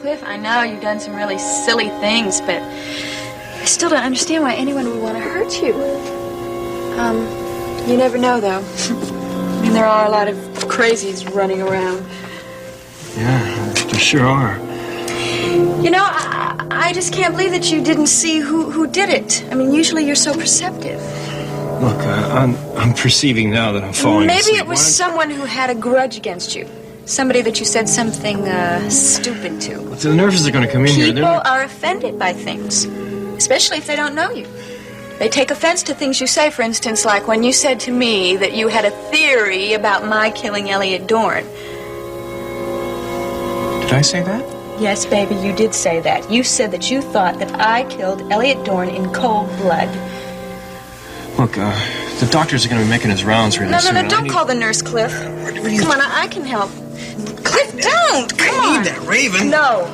Cliff, I know you've done some really silly things, but I still don't understand why anyone would want to hurt you. You never know, though. I mean, there are a lot of crazies running around. Yeah, there sure are. You know, I just can't believe that you didn't see who did it. I mean, usually you're so perceptive. Look, I'm perceiving now that I'm falling asleep. Maybe it was someone who had a grudge against you. Somebody that you said something stupid to. But the nurses are going to come in here. People are offended by things, especially if they don't know you. They take offense to things you say, for instance, like when you said to me that you had a theory about my killing Elliot Dorn. Did I say that? Yes, baby, you did say that. You said that you thought that I killed Elliot Dorn in cold blood. Look, the doctors are going to be making his rounds really soon. No, don't call the nurse, Cliff. Come on, I can help. Cliff, don't! Come on. I need that, Raven. No.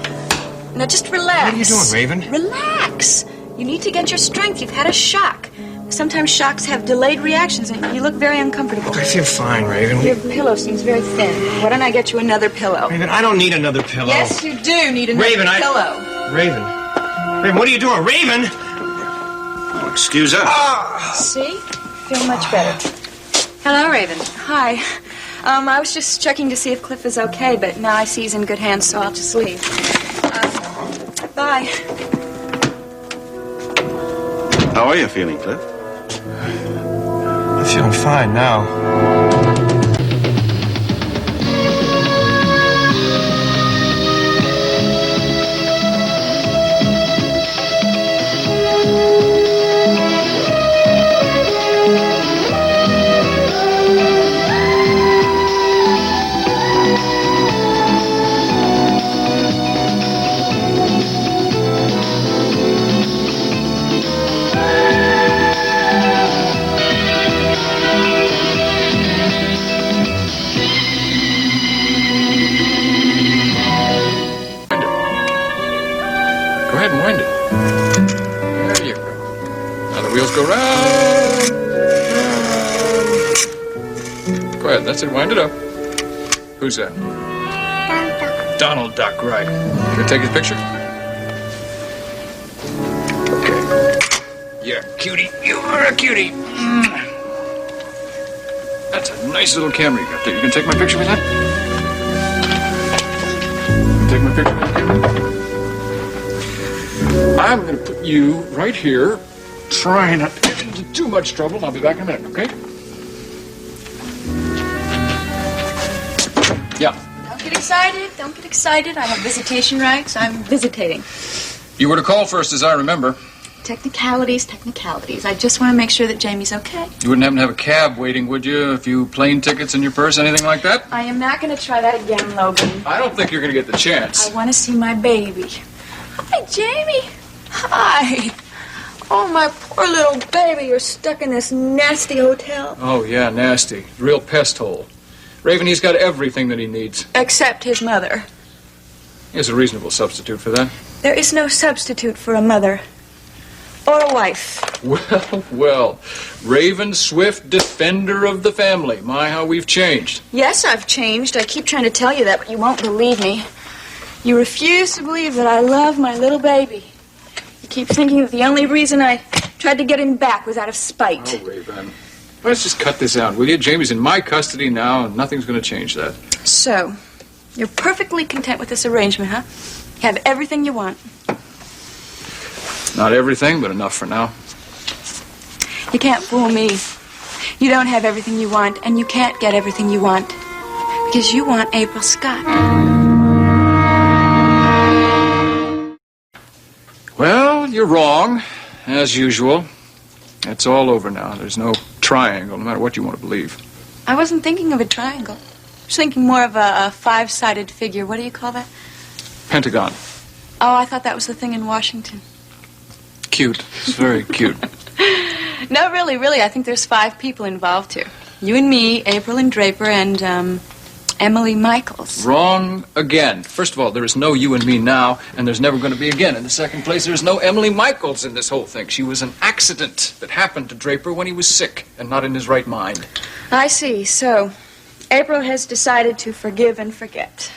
No, just relax. What are you doing, Raven? Relax. You need to get your strength. You've had a shock. Sometimes shocks have delayed reactions, and you look very uncomfortable. Look, I feel fine, Raven. Your pillow seems very thin. Why don't I get you another pillow? Raven, I don't need another pillow. Yes, you do need another pillow. Raven, what are you doing? Raven! Oh, excuse us. See? Feel much better. Hello, Raven. Hi. I was just checking to see if Cliff is okay, but now I see he's in good hands, so I'll just leave. Bye. How are you feeling, Cliff? I'm feeling fine now. Go round. Go ahead, that's it. Wind it up. Who's that? Donald Duck, right. Can I take his picture? Okay. Yeah, cutie. You are a cutie. That's a nice little camera you got there. You can take my picture with that? You can take my picture with that? I'm going to put you right here. Try not to get into too much trouble, and I'll be back in a minute, okay? Yeah. Don't get excited. Don't get excited. I have visitation rights. I'm visitating. You were to call first, as I remember. Technicalities. I just want to make sure that Jamie's okay. You wouldn't happen to have a cab waiting, would you? A few plane tickets in your purse, anything like that? I am not going to try that again, Logan. I don't think you're going to get the chance. I want to see my baby. Hi, Jamie. Hi. Oh, my poor little baby, you're stuck in this nasty hotel. Oh, yeah, nasty. Real pest hole. Raven, he's got everything that he needs. Except his mother. Here's a reasonable substitute for that. There is no substitute for a mother. Or a wife. Well. Raven, swift defender of the family. My, how we've changed. Yes, I've changed. I keep trying to tell you that, but you won't believe me. You refuse to believe that I love my little baby. Keep thinking that the only reason I tried to get him back was out of spite. Oh, Raven. Let's just cut this out, will you? Jamie's in my custody now, and nothing's going to change that. So, you're perfectly content with this arrangement, huh? You have everything you want. Not everything, but enough for now. You can't fool me. You don't have everything you want, and you can't get everything you want. Because you want April Scott. Well, you're wrong, as usual. It's all over now. There's no triangle, no matter what you want to believe. I wasn't thinking of a triangle. I was thinking more of a five-sided figure. What do you call that? Pentagon. Oh, I thought that was the thing in Washington. Cute. It's very cute. No, really, I think there's 5 people involved here. You and me, April and Draper, and, Emily Michaels. Wrong again. First of all, there is no you and me now, and there's never going to be again. In the second place, there's no Emily Michaels in this whole thing. She was an accident that happened to Draper when he was sick and not in his right mind. I see. So, April has decided to forgive and forget.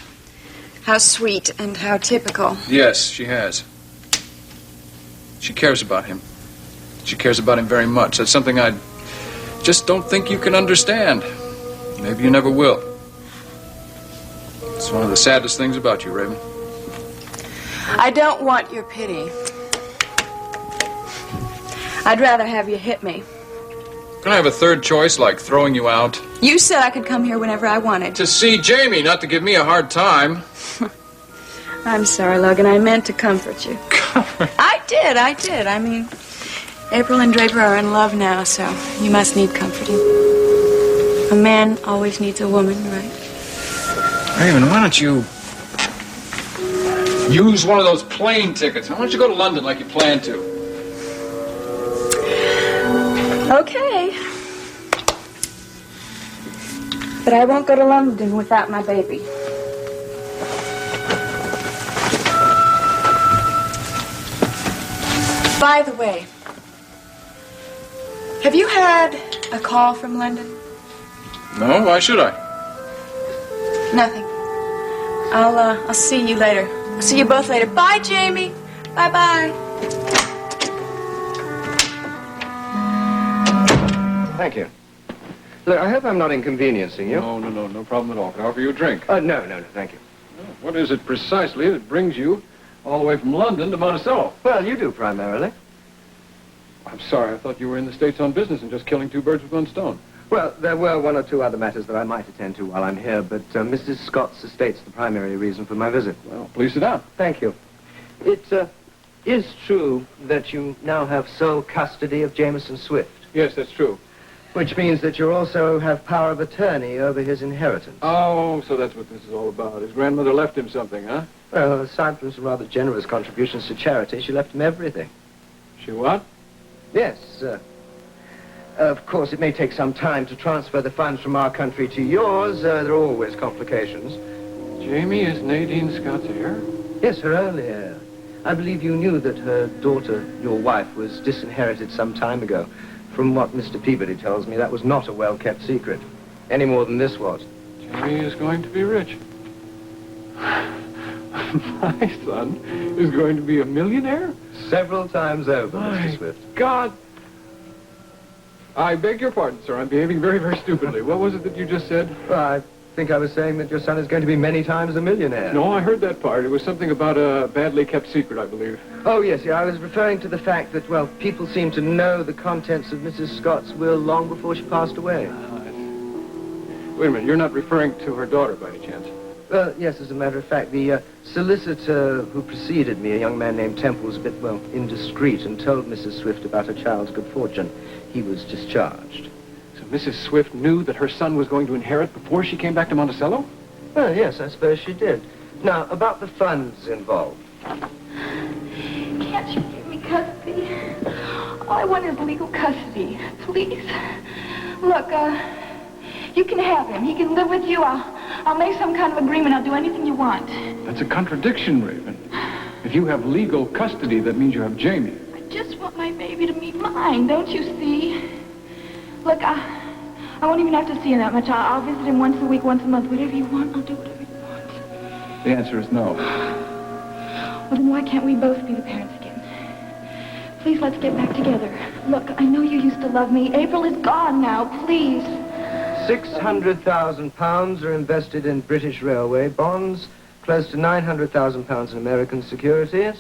How sweet and how typical. Yes, she has. She cares about him. She cares about him very much. That's something I just don't think you can understand. Maybe you never will. It's one of the saddest things about you, Raven. I don't want your pity. I'd rather have you hit me. Can I have a third choice, like throwing you out? You said I could come here whenever I wanted. To see Jamie, not to give me a hard time. I'm sorry, Logan. I meant to comfort you. Comfort? I did. I mean, April and Draper are in love now, so you must need comforting. A man always needs a woman, right? Raven, why don't you use one of those plane tickets? Why don't you go to London like you planned to? Okay. But I won't go to London without my baby. By the way, have you had a call from London? No, why should I? Nothing. I'll see you later. I'll see you both later. Bye, Jamie. Bye-bye. Thank you. Look, I hope I'm not inconveniencing you. No problem at all. Can I offer you a drink? No, thank you. What is it precisely that brings you all the way from London to Monticello? Well, you do primarily. I'm sorry, I thought you were in the States on business and just killing two birds with one stone. Well, there were one or two other matters that I might attend to while I'm here, but Mrs. Scott's estate's the primary reason for my visit. Well, please sit down. Thank you. It is true that you now have sole custody of Jameson Swift. Yes, that's true. Which means that you also have power of attorney over his inheritance. Oh, so that's what this is all about. His grandmother left him something, huh? Well, aside from some rather generous contributions to charity, she left him everything. She what? Yes, of course, it may take some time to transfer the funds from our country to yours. There are always complications. Jamie is Nadine Scott's heir? Yes, her only heir. I believe you knew that her daughter, your wife, was disinherited some time ago. From what Mr. Peabody tells me, that was not a well-kept secret. Any more than this was. Jamie is going to be rich. My son is going to be a millionaire? Several times over, My Mr. Swift. God! I beg your pardon, sir. I'm behaving very, very stupidly. What was it that you just said? Well, I think I was saying that your son is going to be many times a millionaire. No, I heard that part. It was something about a badly kept secret, I believe. Oh, yes, I was referring to the fact that, well, people seem to know the contents of Mrs. Scott's will long before she passed away. Wait a minute. You're not referring to her daughter by any chance? Well, yes, as a matter of fact, the solicitor who preceded me, a young man named Temple, was a bit, well, indiscreet and told Mrs. Swift about her child's good fortune. He was discharged. So Mrs. Swift knew that her son was going to inherit before she came back to Monticello? Well, yes, I suppose she did. Now, about the funds involved. Can't you give me custody? All I want is legal custody, please. Look, you can have him. He can live with you. I'll make some kind of agreement. I'll do anything you want. That's a contradiction, Raven. If you have legal custody, that means you have Jamie. I just want my baby to meet mine, don't you see? Look, I won't even have to see him that much. I'll visit him once a week, once a month. Whatever you want, I'll do whatever you want. The answer is no. Well, then why can't we both be the parents again? Please, let's get back together. Look, I know you used to love me. April is gone now, please. £600,000 are invested in British Railway bonds, close to £900,000 in American securities.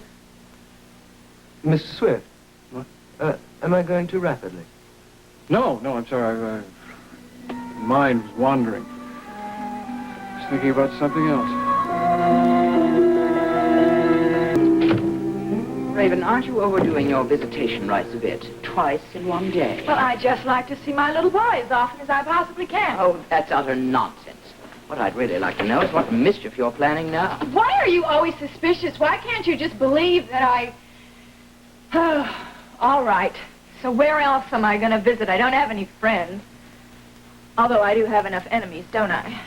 Mr. Swift? What? Am I going too rapidly? No, I'm sorry. Mind was wandering. I was thinking about something else. Raven, aren't you overdoing your visitation rights a bit? Twice in one day. Well, I just like to see my little boy as often as I possibly can. Oh, that's utter nonsense. What I'd really like to know is what mischief you're planning now. Why are you always suspicious? Why can't you just believe that I... Oh, all right. So where else am I going to visit? I don't have any friends. Although I do have enough enemies, don't I?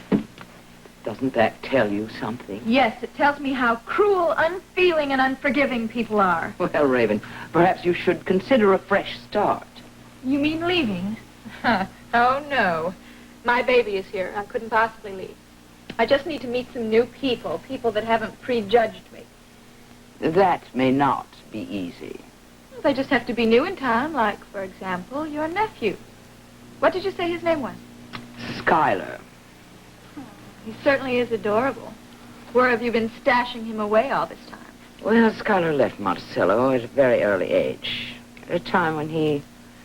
Doesn't that tell you something? Yes, it tells me how cruel, unfeeling, and unforgiving people are. Well, Raven, perhaps you should consider a fresh start. You mean leaving? Oh, no. My baby is here. I couldn't possibly leave. I just need to meet some new people, people that haven't prejudged me. That may not be easy. They just have to be new in town, like, for example, your nephew. What did you say his name was? Schuyler. He certainly is adorable. Where have you been stashing him away all this time? Well, Schuyler left Monticello at a very early age, at a time when he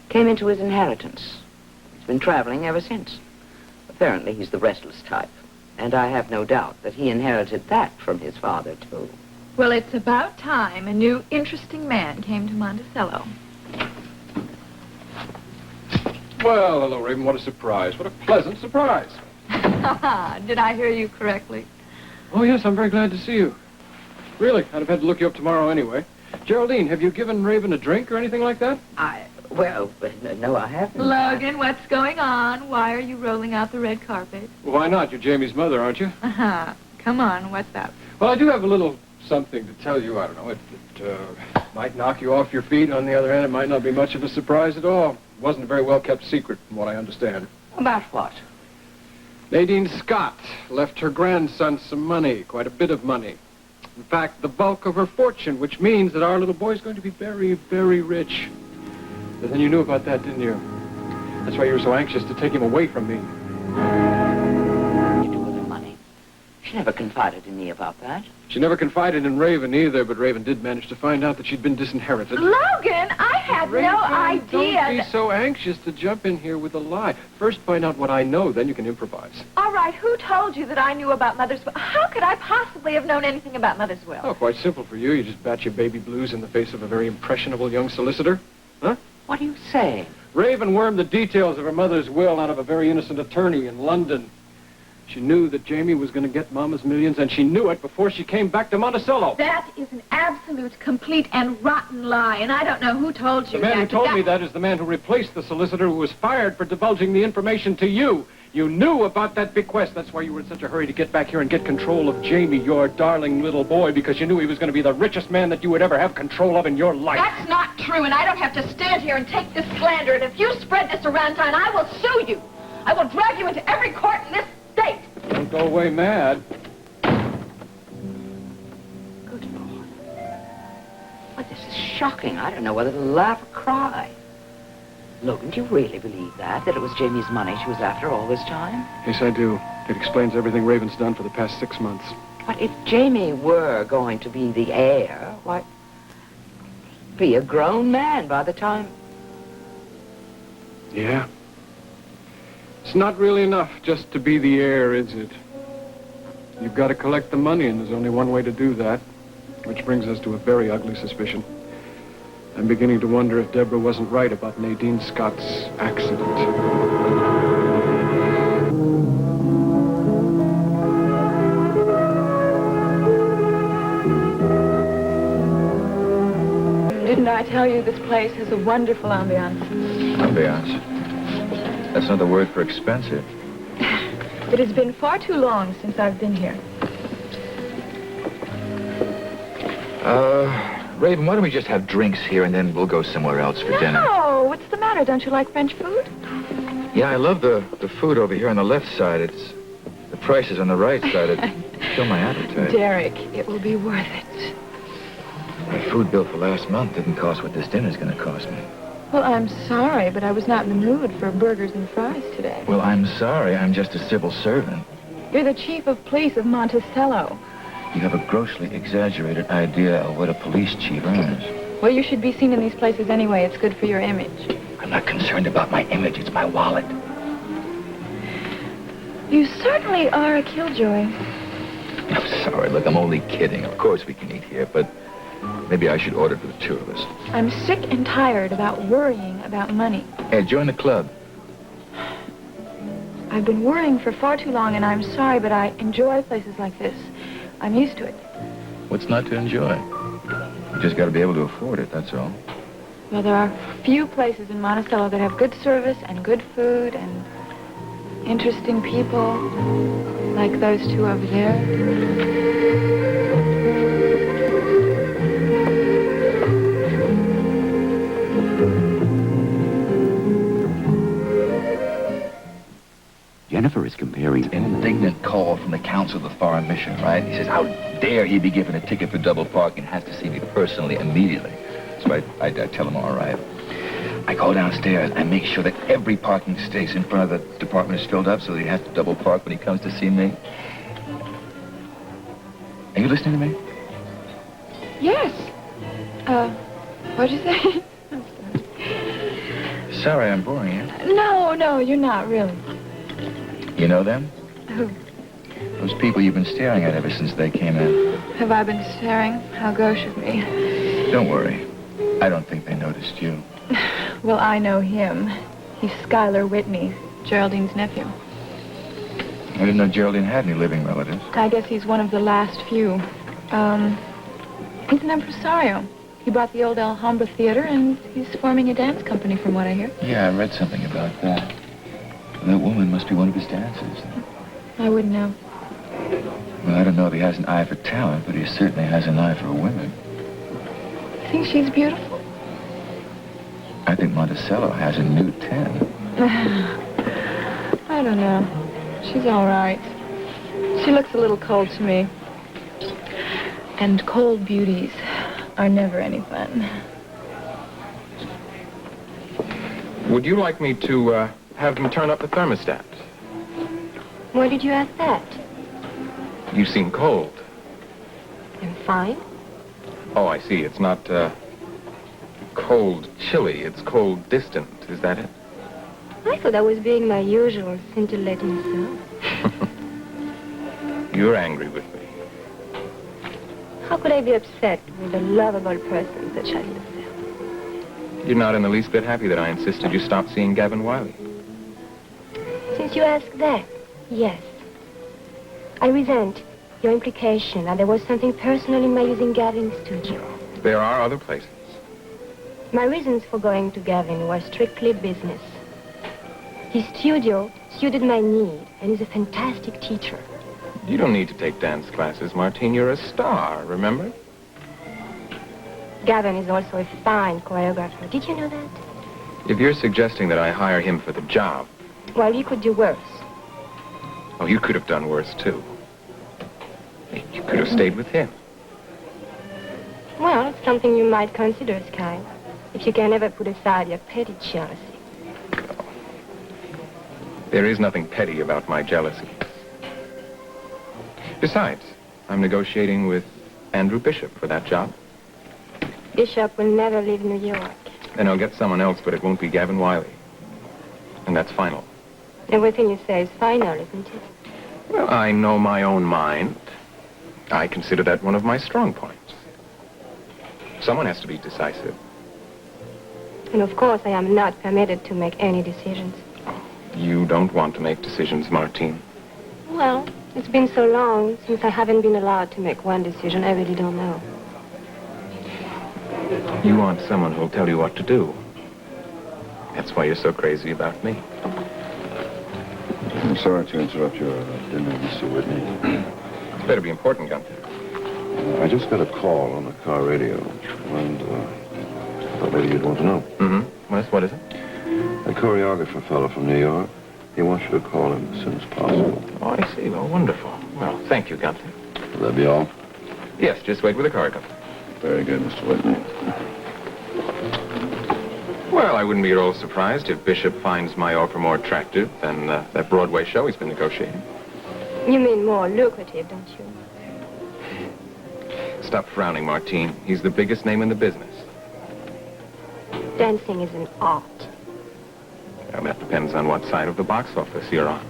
came into his inheritance. He's been traveling ever since. Apparently, he's the restless type, and I have no doubt that he inherited that from his father, too. Well, it's about time a new, interesting man came to Monticello. Well, hello, Raven. What a surprise. What a pleasant surprise. Did I hear you correctly? Oh, yes, I'm very glad to see you. Really, I'd have had to look you up tomorrow anyway. Geraldine, have you given Raven a drink or anything like that? Well, no, I haven't. Logan, what's going on? Why are you rolling out the red carpet? Well, why not? You're Jamie's mother, aren't you? Come on, what's up? Well, I do have a little something to tell you. I don't know. It might knock you off your feet. On the other hand, it might not be much of a surprise at all. It wasn't a very well-kept secret, from what I understand. About what? Nadine Scott left her grandson some money, quite a bit of money. In fact, the bulk of her fortune, which means that our little boy's going to be very, very rich. But then you knew about that, didn't you? That's why you were so anxious to take him away from me. You do with the money? She never confided in me about that. She never confided in Raven either, but Raven did manage to find out that she'd been disinherited. Logan, I had Raven, no idea. Don't be so anxious to jump in here with a lie. First find out what I know, then you can improvise. All right, who told you that I knew about Mother's will? How could I possibly have known anything about Mother's will? Oh, quite simple for you. You just bat your baby blues in the face of a very impressionable young solicitor. Huh? What are you saying? Raven wormed the details of her mother's will out of a very innocent attorney in London. She knew that Jamie was going to get Mama's millions, and she knew it before she came back to Monticello. That is an absolute, complete, and rotten lie, and I don't know who told you The man that. who told me that is the man who replaced the solicitor who was fired for divulging the information to you. You knew about that bequest. That's why you were in such a hurry to get back here and get control of Jamie, your darling little boy, because you knew he was going to be the richest man that you would ever have control of in your life. That's not true, and I don't have to stand here and take this slander, and if you spread this around town, I will sue you. I will drag you into every court in this state. Don't go away mad. Good Lord. Well, this is shocking. I don't know whether to laugh or cry. Logan, do you really believe that it was Jamie's money she was after all this time? Yes, I do. It explains everything Raven's done for the past 6 months. But if Jamie were going to be the heir, why, be a grown man by the time... Yeah. It's not really enough just to be the heir, is it? You've got to collect the money, and there's only one way to do that. Which brings us to a very ugly suspicion. I'm beginning to wonder if Deborah wasn't right about Nadine Scott's accident. Didn't I tell you this place has a wonderful ambiance? Ambiance? That's not the word for expensive. It has been far too long since I've been here. Raven, why don't we just have drinks here and then we'll go somewhere else for dinner? No, what's the matter? Don't you like French food? Yeah, I love the food over here on the left side. It's the prices on the right side. It kill my appetite. Derek, it will be worth it. My food bill for last month didn't cost what this dinner's going to cost me. Well, I'm sorry, but I was not in the mood for burgers and fries today. Well, I'm sorry. I'm just a civil servant. You're the chief of police of Monticello. You have a grossly exaggerated idea of what a police chief earns. Well, you should be seen in these places anyway. It's good for your image. I'm not concerned about my image. It's my wallet. You certainly are a killjoy. I'm sorry. Look, I'm only kidding. Of course we can eat here, but maybe I should order for the two of us. I'm sick and tired about worrying about money. Hey, join the club. I've been worrying for far too long, and I'm sorry, but I enjoy places like this. I'm used to it. What's not to enjoy? You just got to be able to afford it, that's all. Well, there are few places in Monticello that have good service and good food and interesting people like those two over there. Jennifer is comparing... Indignant call from the council. consul of the foreign mission, right? He says, how dare he be given a ticket for double parking, has to see me personally immediately. So I tell him, all right. I go downstairs and make sure that every parking space in front of the department is filled up so that he has to double park when he comes to see me. Are you listening to me? Yes. What'd you say? Sorry, I'm boring you. No, you're not really. You know them? Who? Those people you've been staring at ever since they came in. Have I been staring? How gauche of me. Don't worry. I don't think they noticed you. Well, I know him. He's Sky Whitney, Geraldine's nephew. I didn't know Geraldine had any living relatives. I guess he's one of the last few. He's an impresario. He bought the old Alhambra Theater, and he's forming a dance company, from what I hear. Yeah, I read something about that. That woman must be one of his dancers. I wouldn't know. Well, I don't know if he has an eye for talent, but he certainly has an eye for women. Think she's beautiful? I think Monticello has a new 10. I don't know. She's all right. She looks a little cold to me. And cold beauties are never any fun. Would you like me to have them turn up the thermostat? Why did you ask that? You seem cold. I'm fine. Oh, I see. It's not cold chilly. It's cold distant. Is that it? I thought I was being my usual scintillating self. You're angry with me. How could I be upset with a lovable person such as yourself? You're not in the least bit happy that I insisted you stop seeing Gavin Wiley. Since you ask that, yes. I resent your implication that there was something personal in my using Gavin's studio. There are other places. My reasons for going to Gavin were strictly business. His studio suited my need, and he's a fantastic teacher. You don't need to take dance classes, Martine. You're a star, remember? Gavin is also a fine choreographer. Did you know that? If you're suggesting that I hire him for the job... Well, you could do worse. Oh, you could have done worse, too. You could have stayed with him. Well, it's something you might consider, Sky, if you can ever put aside your petty jealousy. There is nothing petty about my jealousy. Besides, I'm negotiating with Andrew Bishop for that job. Bishop will never leave New York. Then I'll get someone else, but it won't be Gavin Wiley. And that's final. Everything you say is final, isn't it? Well, I know my own mind. I consider that one of my strong points. Someone has to be decisive. And of course, I am not permitted to make any decisions. You don't want to make decisions, Martine. Well, it's been so long since I haven't been allowed to make one decision. I really don't know. You want someone who'll tell you what to do. That's why you're so crazy about me. I'm sorry to interrupt your dinner, Mr. Whitney. It's better be important, Gunther. I just got a call on the car radio, and I thought maybe you'd want to know. Mm-hmm. What is it? A choreographer fellow from New York. He wants you to call him as soon as possible. Oh, I see. Well, wonderful. Well, thank you, Gunther. Will that be all? Yes, just wait with the car, Gunther. Very good, Mr. Whitney. Well, I wouldn't be at all surprised if Bishop finds my offer more attractive than that Broadway show he's been negotiating. You mean more lucrative, don't you? Stop frowning, Martine. He's the biggest name in the business. Dancing is an art. Well, that depends on what side of the box office you're on.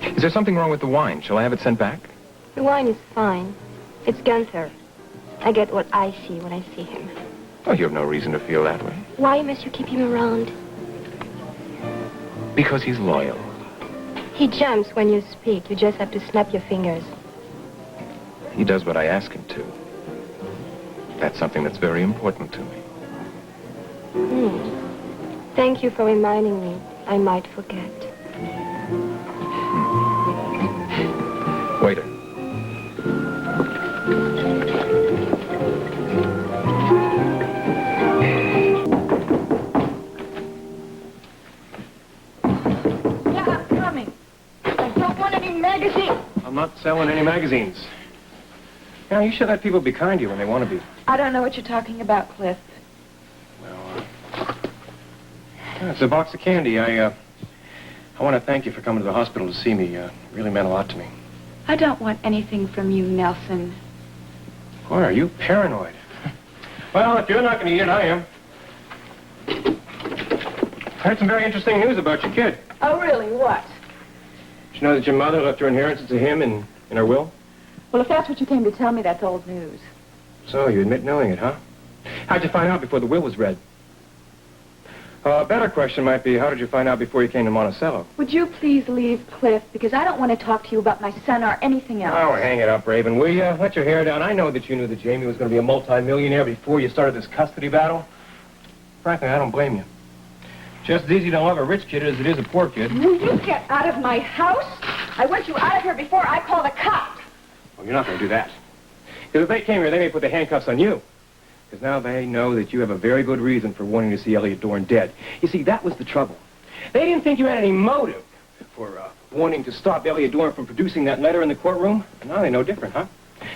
Is there something wrong with the wine? Shall I have it sent back? The wine is fine. It's Gunther. I get what I see when I see him. Oh, you have no reason to feel that way. Why must you keep him around? Because he's loyal. He jumps when you speak. You just have to snap your fingers. He does what I ask him to. That's something that's very important to me. Thank you for reminding me. I might forget. Waiter. Yeah, I'm coming. I'm not selling any magazines. Now, you should let people be kind to you when they want to be. I don't know what you're talking about, Cliff. Well, it's a box of candy. I want to thank you for coming to the hospital to see me. It really meant a lot to me. I don't want anything from you, Nelson. Boy, are you paranoid? Well, if you're not going to eat it, I am. I heard some very interesting news about your kid. Oh, really? What? Did you know that your mother left her inheritance to him in her will? Well, if that's what you came to tell me, that's old news. So, you admit knowing it, huh? How'd you find out before the will was read? A better question might be, how did you find out before you came to Monticello? Would you please leave, Cliff? Because I don't want to talk to you about my son or anything else. Oh, hang it up, Raven. Will you let your hair down? I know that you knew that Jamie was going to be a multi-millionaire before you started this custody battle. Frankly, I don't blame you. Just as easy to love a rich kid as it is a poor kid. Will you get out of my house? I want you out of here before I call the cops. Well, you're not going to do that. Because if they came here, they may put the handcuffs on you. Because now they know that you have a very good reason for wanting to see Elliot Dorn dead. You see, that was the trouble. They didn't think you had any motive for wanting to stop Elliot Dorn from producing that letter in the courtroom. Now they know different, huh?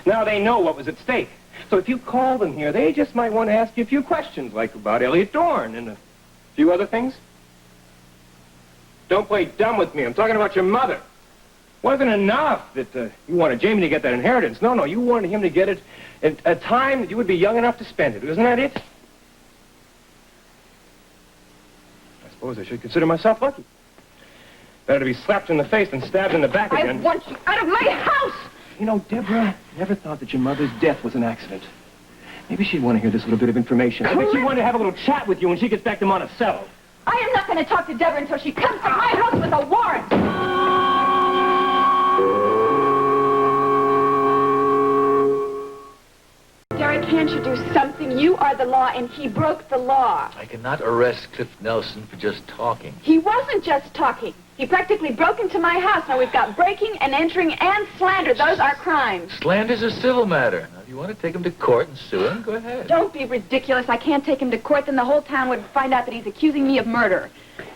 Now they know what was at stake. So if you call them here, they just might want to ask you a few questions, like about Elliot Dorn and a few other things. Don't play dumb with me. I'm talking about your mother. Wasn't enough that you wanted Jamie to get that inheritance. No, you wanted him to get it at a time that you would be young enough to spend it. Isn't that it? I suppose I should consider myself lucky. Better to be slapped in the face than stabbed in the back again. I want you out of my house! You know, Deborah never thought that your mother's death was an accident. Maybe she'd want to hear this little bit of information. I bet she wanted to have a little chat with you when she gets back to Monticello. I am not going to talk to Deborah until she comes to my house with a warrant. Derek, can't you do something? You are the law, and he broke the law. I cannot arrest Cliff Nelson for just talking. He wasn't just talking. He practically broke into my house. Now, we've got breaking and entering and slander. Those are crimes. Slander's a civil matter. Now, if you want to take him to court and sue him, go ahead. Don't be ridiculous. I can't take him to court. Then the whole town would find out that he's accusing me of murder.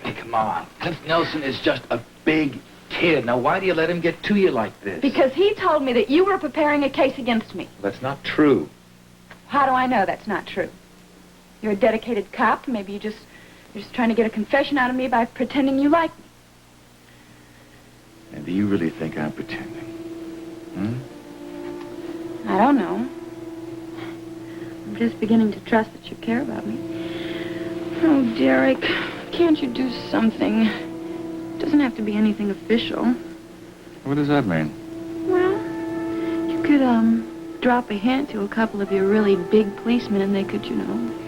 Hey, come on. Cliff Nelson is just a big kid. Now, why do you let him get to you like this? Because he told me that you were preparing a case against me. That's not true. How do I know that's not true? You're a dedicated cop. Maybe you're just trying to get a confession out of me by pretending you like me. And do you really think I'm pretending? I don't know. I'm just beginning to trust that you care about me. Oh, Derek, can't you do something? It doesn't have to be anything official. What does that mean? Well, you could, drop a hint to a couple of your really big policemen and they could,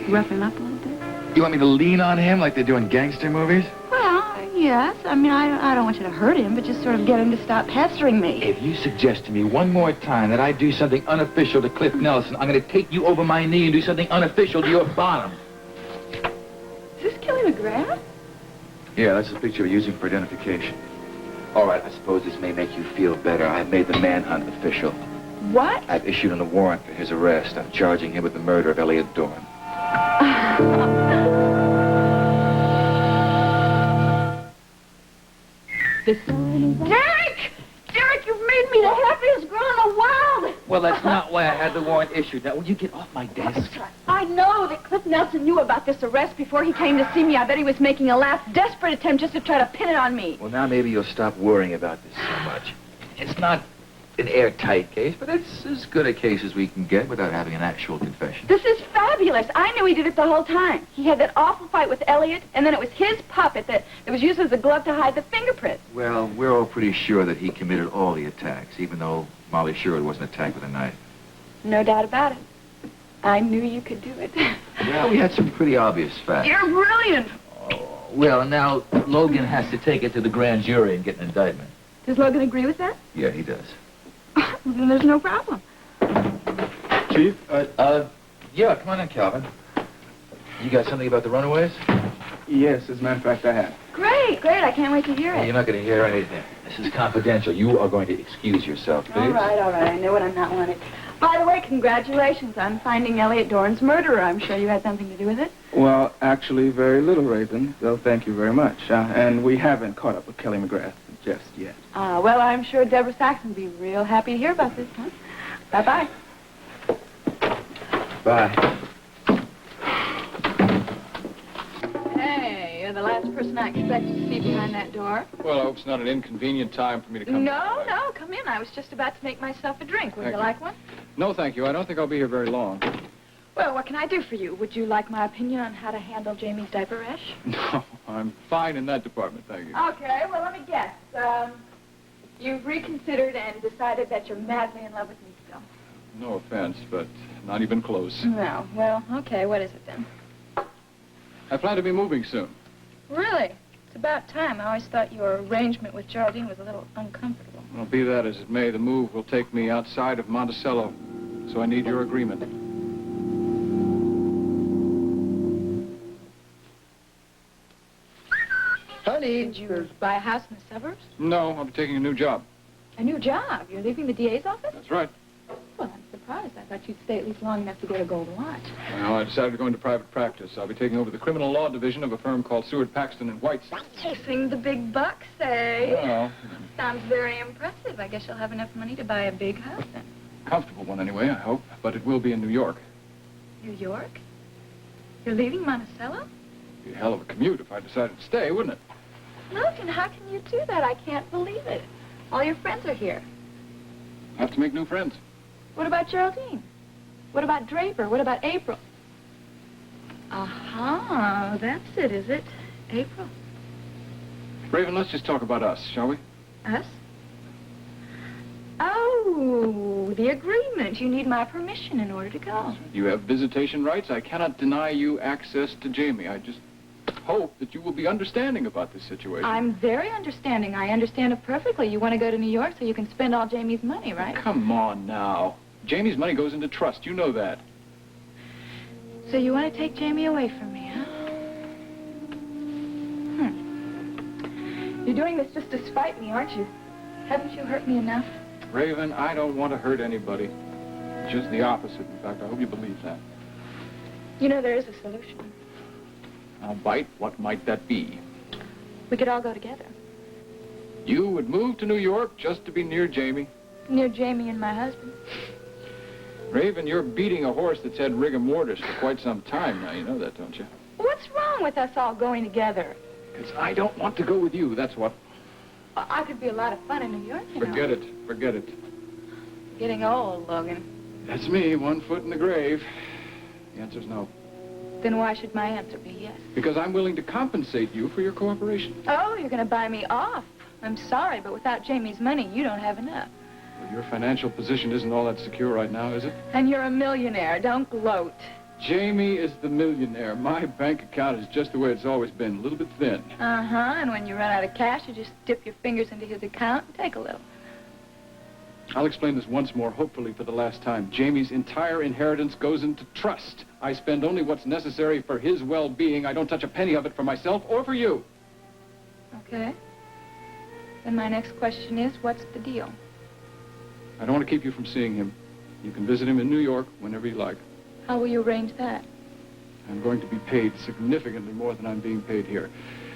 rough him up a little bit. You want me to lean on him like they do in gangster movies? Well, yes. I mean, I don't want you to hurt him, but just sort of get him to stop pestering me. If you suggest to me one more time that I do something unofficial to Cliff Nelson, I'm going to take you over my knee and do something unofficial to your bottom. Is this Kelly McGrath? Yeah, that's the picture we're using for identification. All right, I suppose this may make you feel better. I've made the manhunt official. What? I've issued a warrant for his arrest. I'm charging him with the murder of Elliot Dorn. Derek! Derek, you've made me the happiest girl in the world! Well, that's not why I had the warrant issued. Now, will you get off my desk? I know that Cliff Nelson knew about this arrest before he came to see me. I bet he was making a last desperate attempt just to try to pin it on me. Well, now maybe you'll stop worrying about this so much. It's not an airtight case, but it's as good a case as we can get without having an actual confession. This is fabulous. I knew he did it the whole time. He had that awful fight with Elliot, and then it was his puppet that was used as a glove to hide the fingerprints. Well, we're all pretty sure that he committed all the attacks, even though Molly Sherwood wasn't attacked with a knife. No doubt about it. I knew you could do it. Well, we had some pretty obvious facts. You're brilliant. Oh, well, now Logan has to take it to the grand jury and get an indictment. Does Logan agree with that? Yeah, he does. Well, then there's no problem. Chief, Yeah, come on in, Calvin. You got something about the runaways? Yes, as a matter of fact, I have. Great, great. I can't wait to hear Well, it. you're not going to hear anything. This is confidential. You are going to excuse yourself, please. All right. I know what I'm not wanted. By the way, congratulations on finding Elliot Dorn's murderer. I'm sure you had something to do with it. Well, actually, very little, Raven, though thank you very much. And we haven't caught up with Kelly McGrath just yet. Well, I'm sure Deborah Saxon will be real happy to hear about this, huh? Bye-bye. Bye. Hey, you're the last person I expected to see behind that door. Well, I hope it's not an inconvenient time for me to come. No, come in. I was just about to make myself a drink. Would you like one? No, thank you. I don't think I'll be here very long. Well, what can I do for you? Would you like my opinion on how to handle Jamie's diaper rash? No, I'm fine in that department, thank you. Okay, well, let me guess. You've reconsidered and decided that you're madly in love with me still. No offense, but not even close. No, well, okay, what is it then? I plan to be moving soon. Really? It's about time. I always thought your arrangement with Geraldine was a little uncomfortable. Well, be that as it may, the move will take me outside of Monticello, so I need your agreement. Honey, did you buy a house in the suburbs? No, I'll be taking a new job. A new job? You're leaving the DA's office? That's right. Well, I'm surprised. I thought you'd stay at least long enough to get a gold watch. Well, I decided to go into private practice. I'll be taking over the criminal law division of a firm called Seward, Paxton & White's. Chasing the big bucks, eh? Well, Sounds very impressive. I guess you'll have enough money to buy a big house then. comfortable one anyway, I hope. But it will be in New York. New York? You're leaving Monticello? Be a hell of a commute if I decided to stay, wouldn't it? Logan, how can you do that? I can't believe it. All your friends are here. I have to make new friends. What about Geraldine? What about Draper? What about April? Aha, that's it, is it? April. Raven, let's just talk about us, shall we? Us? Oh, the agreement. You need my permission in order to go. You have visitation rights. I cannot deny you access to Jamie. I just hope that you will be understanding about this situation. I'm very understanding. I understand it perfectly. You want to go to New York so you can spend all Jamie's money, right? Come on now. Jamie's money goes into trust. You know that. So you want to take Jamie away from me, huh? You're doing this just to spite me, aren't you? Haven't you hurt me enough? Raven, I don't want to hurt anybody. Just the opposite. In fact, I hope you believe that. You know, there is a solution. Now, Bite, what might that be? We could all go together. You would move to New York just to be near Jamie? Near Jamie and my husband. Raven, you're beating a horse that's had rigor mortis for quite some time now. You know that, don't you? What's wrong with us all going together? Because I don't want to go with you, that's what. I could be a lot of fun in New York, you know. Forget it. Forget it. Getting old, Logan. That's me, 1 foot in the grave. The answer's no. Then why should my answer be yes? Because I'm willing to compensate you for your cooperation. Oh, you're going to buy me off. I'm sorry, but without Jamie's money, you don't have enough. Well, your financial position isn't all that secure right now, is it? And you're a millionaire. Don't gloat. Jamie is the millionaire. My bank account is just the way it's always been, a little bit thin. Uh-huh, and when you run out of cash, you just dip your fingers into his account and take a little. I'll explain this once more, hopefully for the last time. Jamie's entire inheritance goes into trust. I spend only what's necessary for his well-being. I don't touch a penny of it for myself or for you. Okay. Then my next question is, what's the deal? I don't want to keep you from seeing him. You can visit him in New York whenever you like. How will you arrange that? I'm going to be paid significantly more than I'm being paid here.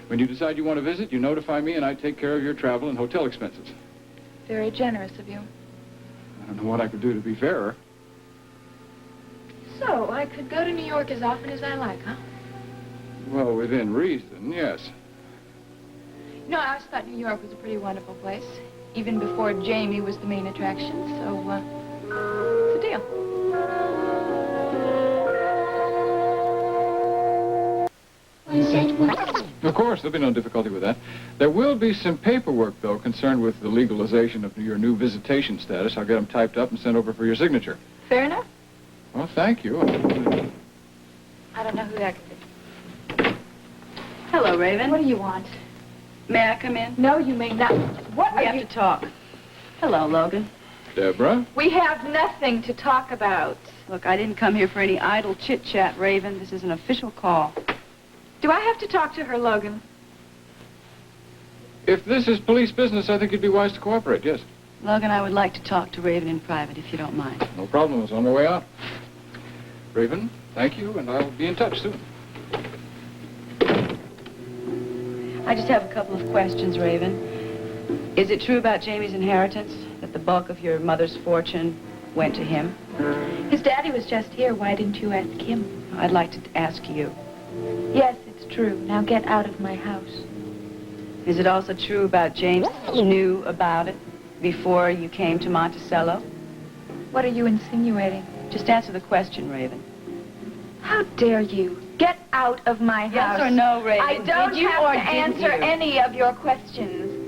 When you decide you want to visit, you notify me and I take care of your travel and hotel expenses. Very generous of you. I don't know what I could do to be fairer. So, I could go to New York as often as I like, huh? Well, within reason, yes. No, I always thought New York was a pretty wonderful place, even before Jamie was the main attraction, so, it's a deal. Of course, there'll be no difficulty with that. There will be some paperwork, though, concerned with the legalization of your new visitation status. I'll get them typed up and sent over for your signature. Fair enough? Well, thank you. I don't know who that could be. Hello, Raven. What do you want? May I come in? No, you may not. What We are have you... to talk. Hello, Logan. Deborah? We have nothing to talk about. Look, I didn't come here for any idle chit-chat, Raven. This is an official call. Do I have to talk to her, Logan? If this is police business, I think you'd be wise to cooperate, yes. Logan, I would like to talk to Raven in private, if you don't mind. No problem. I was on my way out. Raven, thank you, and I'll be in touch soon. I just have a couple of questions, Raven. Is it true about Jamie's inheritance that the bulk of your mother's fortune went to him? His daddy was just here. Why didn't you ask him? I'd like to ask you. Yes, it's true. Now get out of my house. Is it also true about James knew about it before you came to Monticello? What are you insinuating? Just answer the question, Raven. How dare you? Get out of my house. Yes or no, Raven? I don't Did you have or to didn't answer you? any of your questions.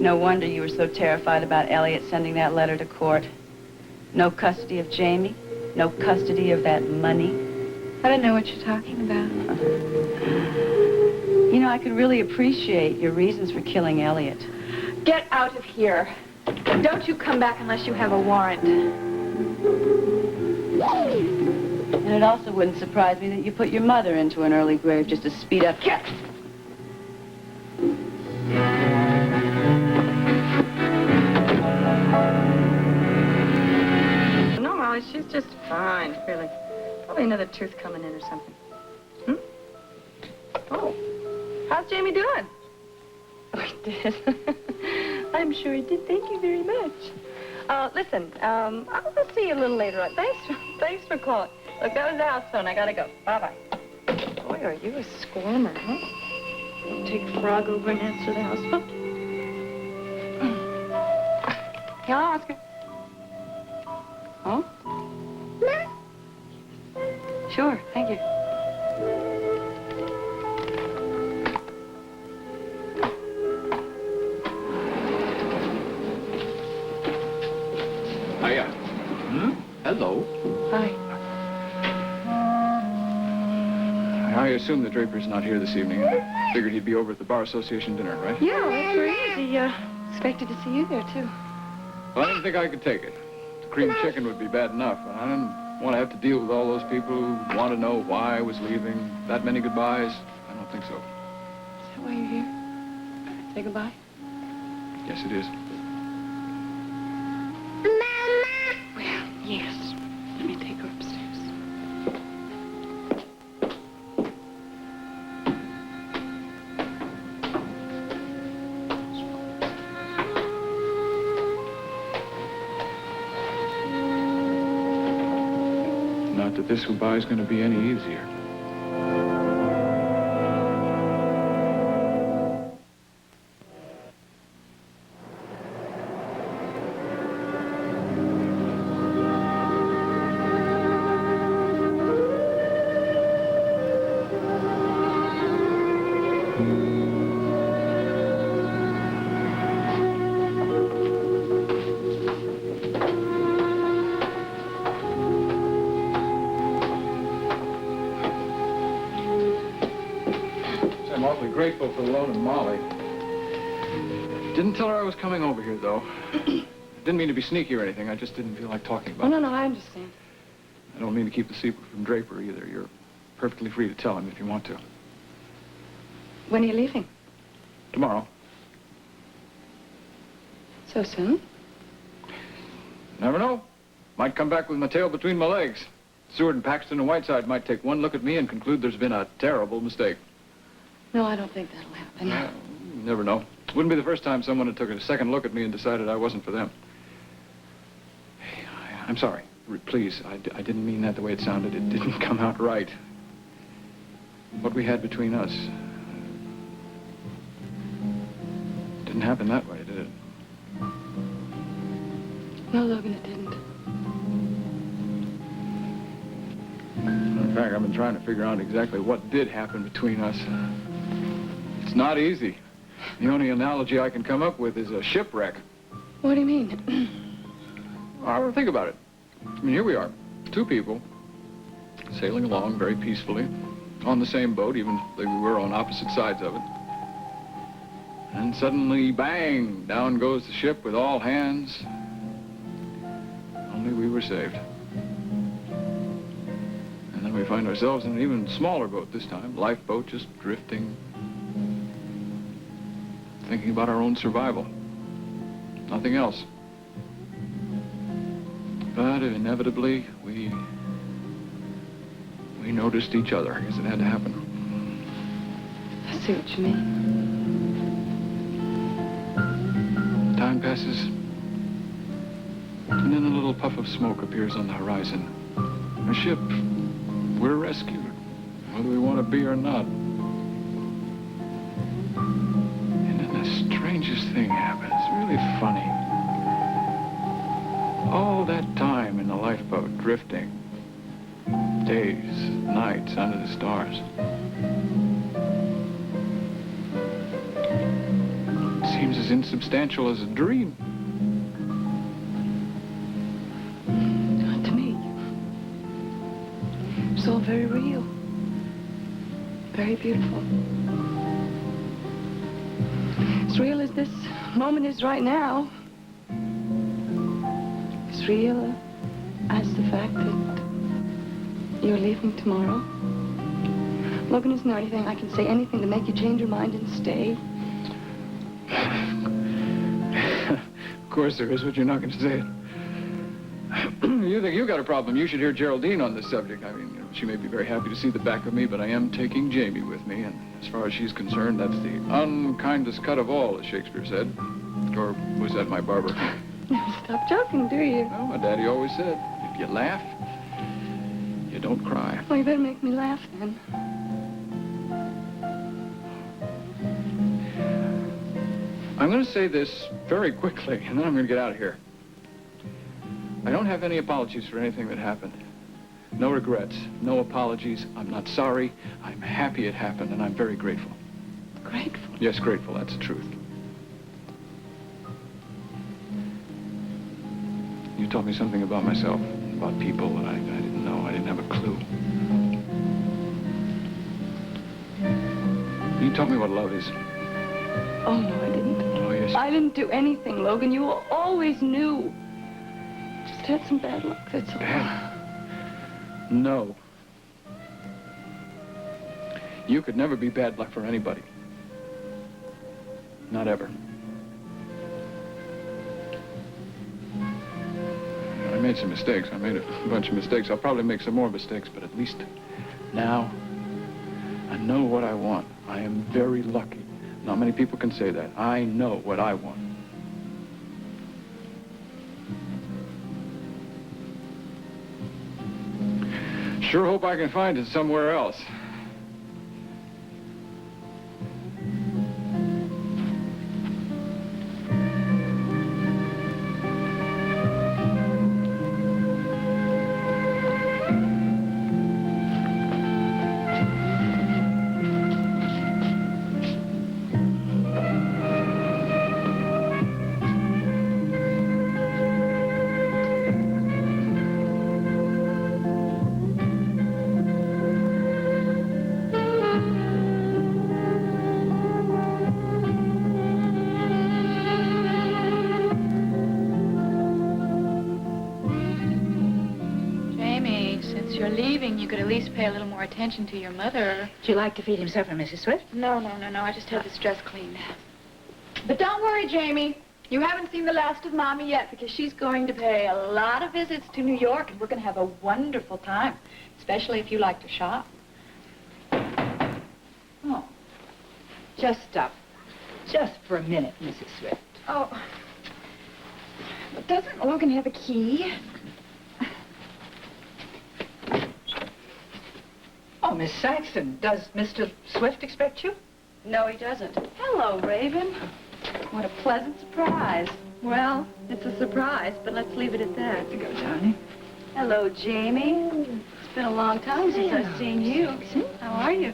No wonder you were so terrified about Elliot sending that letter to court. No custody of Jamie? No custody of that money? I don't know what you're talking about. You know, I could really appreciate your reasons for killing Elliot. Get out of here. Don't you come back unless you have a warrant. And it also wouldn't surprise me that you put your mother into an early grave just to speed up... No, Molly, she's just fine, really. Probably another tooth coming in or something. Hmm? Oh, how's Jamie doing? Oh, he did. I'm sure he did. Thank you very much. Listen, I'll see you a little later on. Thanks for calling. Look, that was the house phone. I gotta go. Bye-bye. Boy, are you a squirmer, huh? Don't take Frog over and answer the house phone. Hello, Oscar. Oh? Sure, thank you. Hiya. Hello. Hi. I assume the Draper's not here this evening. I figured he'd be over at the Bar Association dinner, right? Yeah, that's where he is. He expected to see you there, too. Well, I didn't think I could take it. The cream chicken would be bad enough. I didn't want to have to deal with all those people who want to know why I was leaving. That many goodbyes? I don't think so. Is that why you're here? Say goodbye? Yes, it is. Well, yes. Let me take her upstairs. Not that this goodbye is going to be any easier. I'm awfully grateful for the loan of Molly. Didn't tell her I was coming over here, though. Didn't mean to be sneaky or anything. I just didn't feel like talking about Oh, it. no, I understand. I don't mean to keep the secret from Draper either. You're perfectly free to tell him if you want to. When are you leaving? Tomorrow. So soon? Never know. Might come back with my tail between my legs. Seward and Paxton and Whiteside might take one look at me and conclude there's been a terrible mistake. No, I don't think that'll happen. You never know. Wouldn't be the first time someone had took a second look at me and decided I wasn't for them. Hey, I'm sorry. Please, I didn't mean that the way it sounded. It didn't come out right. What we had between us didn't happen that way, did it? No, Logan, it didn't. In fact, I've been trying to figure out exactly what did happen between us. It's not easy. The only analogy I can come up with is a shipwreck. What do you mean? Well, think about it. I mean, here we are, two people, sailing along very peacefully, on the same boat, even though we were on opposite sides of it. And suddenly, bang, down goes the ship with all hands. Only we were saved. And then we find ourselves in an even smaller boat this time, lifeboat, just drifting, thinking about our own survival. Nothing else. But inevitably, we noticed each other. I guess it had to happen. I see what you mean. passes, and then a little puff of smoke appears on the horizon. A ship. We're rescued, whether we want to be or not. And then the strangest thing happens. It's really funny. All that time in the lifeboat, drifting, days, nights, under the stars. It seems as insubstantial as a dream. Not to me. It's all very real. Very beautiful. As real as this moment is right now. As real as the fact that you're leaving tomorrow. Logan, isn't there anything I can say, anything to make you change your mind and stay? Of course there is, but you're not going to say it. You think you got a problem? You should hear Geraldine on this subject. I mean, she may be very happy to see the back of me, but I am taking Jamie with me, and as far as she's concerned, that's the unkindest cut of all, as Shakespeare said. Or was that my barber? Never stop joking, do you? Well, my daddy always said, if you laugh, you don't cry. Well, you better make me laugh then. I'm going to say this very quickly, and then I'm going to get out of here. I don't have any apologies for anything that happened. No regrets, no apologies. I'm not sorry. I'm happy it happened, and I'm very grateful. Grateful? Yes, grateful. That's the truth. You told me something about myself, about people that I didn't know. I didn't have a clue. You told me what love is. Oh, no, I didn't. Oh, yes. I didn't do anything, Logan. You always knew. Just had some bad luck, that's all. Bad? No. You could never be bad luck for anybody. Not ever. I made some mistakes. I made a bunch of mistakes. I'll probably make some more mistakes, but at least now I know what I want. I am very lucky. Not many people can say that. I know what I want. Sure hope I can find it somewhere else. Pay a little more attention to your mother. Would you like to feed him supper, Mrs. Swift? No. I just had this dress cleaned. But don't worry, Jamie. You haven't seen the last of Mommy yet because she's going to pay a lot of visits to New York, and we're going to have a wonderful time, especially if you like to shop. Oh. Just stop. Just for a minute, Mrs. Swift. Oh. But doesn't Logan have a key? Oh, Miss Saxon, does Mr. Swift expect you? No, he doesn't. Hello, Raven. What a pleasant surprise. Well, it's a surprise, but let's leave it at that. Here you go, darling. Hello, Jamie. It's been a long time since I've seen you. How are you?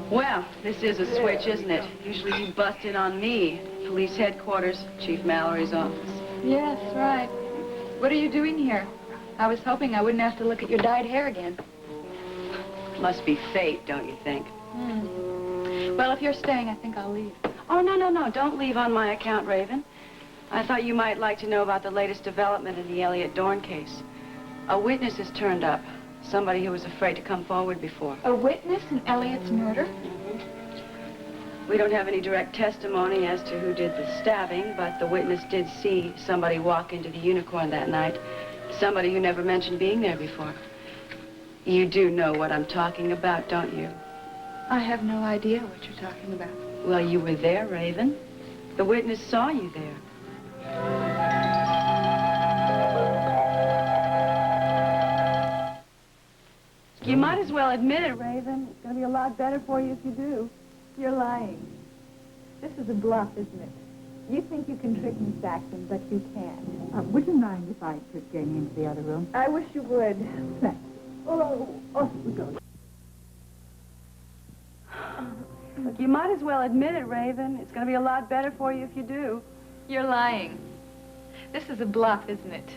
Well, this is a switch, isn't it? Usually you bust in on me. Police headquarters, Chief Mallory's office. Yes, right. What are you doing here? I was hoping I wouldn't have to look at your dyed hair again. Must be fate, don't you think? Well, if you're staying, I think I'll leave. Oh, no. Don't leave on my account, Raven. I thought you might like to know about the latest development in the Elliot Dorn case. A witness has turned up. Somebody who was afraid to come forward before. A witness in Elliot's murder? We don't have any direct testimony as to who did the stabbing, but the witness did see somebody walk into the Unicorn that night. Somebody who never mentioned being there before. You do know what I'm talking about, don't you? I have no idea what you're talking about. Well, you were there, Raven. The witness saw you there. You might as well admit it, Raven. It's going to be a lot better for you if you do. You're lying. This is a bluff, isn't it? You think you can trick me, Saxon, but you can't. Would you mind if I took Jamie into the other room? I wish you would. Thanks. Oh, we go. Look, you might as well admit it, Raven. It's going to be a lot better for you if you do. You're lying. This is a bluff, isn't it?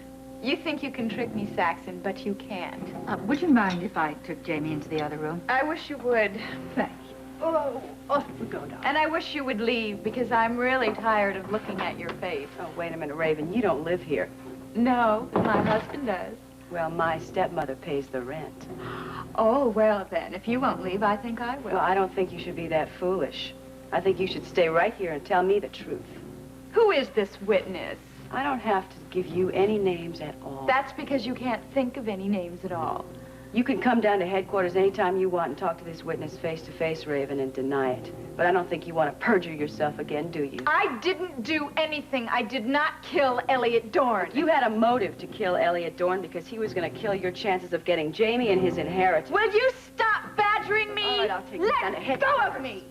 You think you can trick me, Saxon, but you can't. Would you mind if I took Jamie into the other room? I wish you would. Thanks. Oh, we go down. And I wish you would leave, because I'm really tired of looking at your face. Oh, wait a minute, Raven. You don't live here. No, but my husband does. Well, my stepmother pays the rent. Oh, well, then, if you won't leave, I think I will. Well, I don't think you should be that foolish. I think you should stay right here and tell me the truth. Who is this witness? I don't have to give you any names at all. That's because you can't think of any names at all. You can come down to headquarters anytime you want and talk to this witness face-to-face, Raven, and deny it. But I don't think you want to perjure yourself again, do you? I didn't do anything. I did not kill Elliot Dorn. You had a motive to kill Elliot Dorn because he was going to kill your chances of getting Jamie and his inheritance. Will you stop badgering me? All right, I'll take you down to Let headquarters. go of me!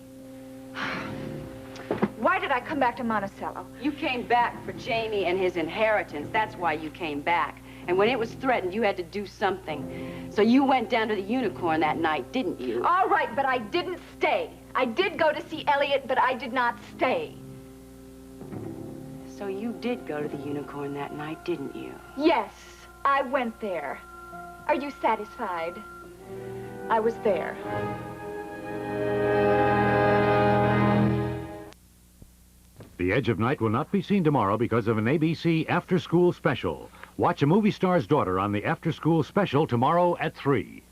Why did I come back to Monticello? You came back for Jamie and his inheritance. That's why you came back. And when it was threatened, you had to do something. So you went down to the Unicorn that night, didn't you? All right, but I didn't stay. I did go to see Elliot, but I did not stay. So you did go to the Unicorn that night, didn't you? Yes, I went there. Are you satisfied? I was there. The Edge of Night will not be seen tomorrow because of an ABC after-school special. Watch A Movie Star's Daughter on the after-school special tomorrow at 3.